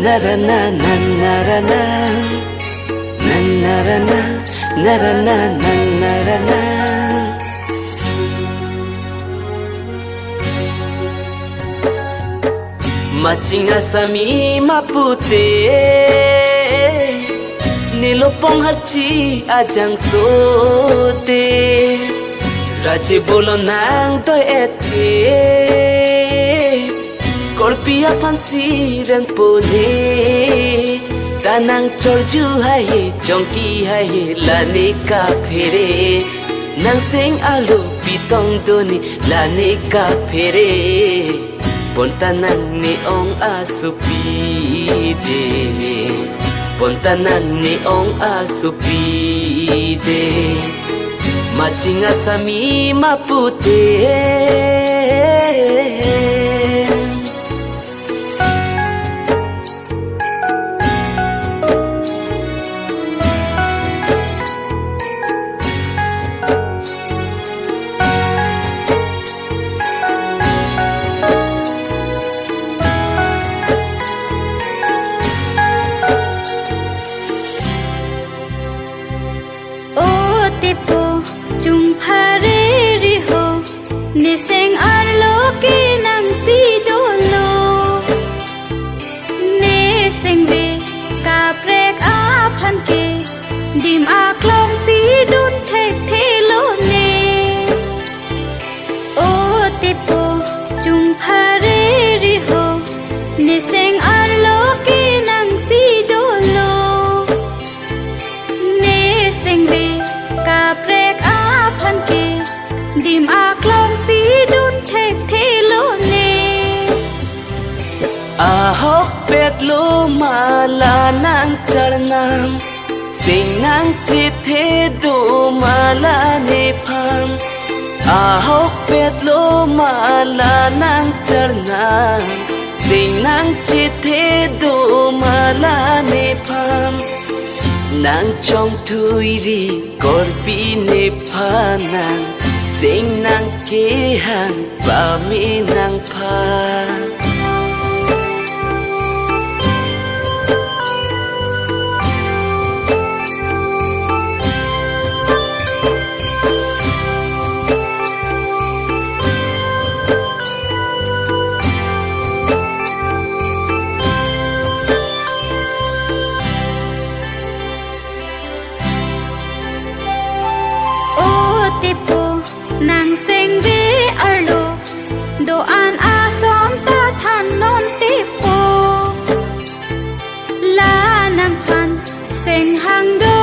narana narana narana narana narana Macing asami mapute Nilopong harchi ajang sote Raje bolo nang doi ete Korpia pansi ren pone Tanang chorju hai chongki hai lane ka phere Nang seng alu pitong doni lane ka phere Pontanan ni ong asupide Pontanan ni ong asupide Macing asami mapute Niseng arlo ke nang si dolo Niseng be kaprek aphan ke dim aklong pi dun thek thelo ne O tipo chung phare ri ho Niseng arlo ke nang si dolo Niseng be kaprek aphan ke dim aklong Ahok pet lo mala nang charnam Sing nang chithe do mala ne pham Ahok pet lo mala nang charnam Sing nang chithe do mala ne pham Nang chong thuiri korpi ne phanang Sing nang ke hang pa mi nang phan Nang seng be arlo do an asom ta than non tipo La nang phan seng hang do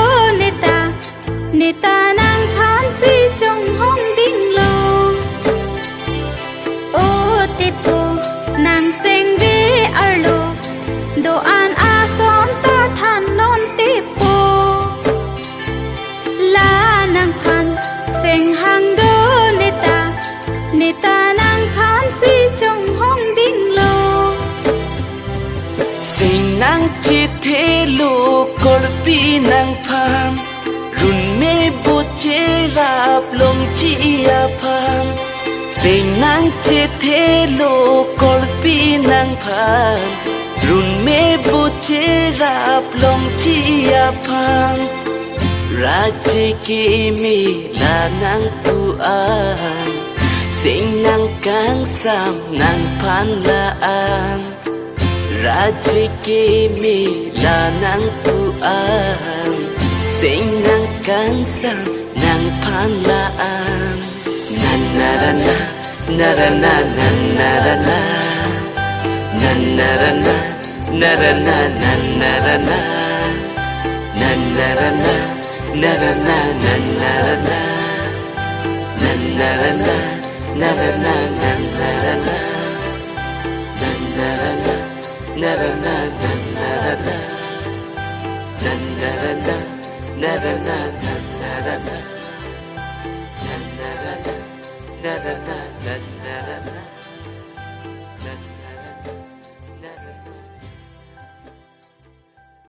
neta nang phan si chong hong ding lo O tipo nang seng be arlo do an asom ta than non tipo La nang phan seng hang Neta nang phan si chong hong ding lo Sing nang chithe lo korpi nang pham Run me boche rap lom chi pham Sing nang chithe lo korpi nang pham Run me boche rap lom chi pham Raje ke me la nang tu an Sing nang kang sam nang phan la an Raje ke me la nang tu an Sing nang kang sam nang phan la an Nanarana narana nanarana Nanarana narana nanarana Nanarana narana nanarana Nanarana narana nanarana Nanarana narana nanarana Nanarana narana nanarana Nanarana narana nanarana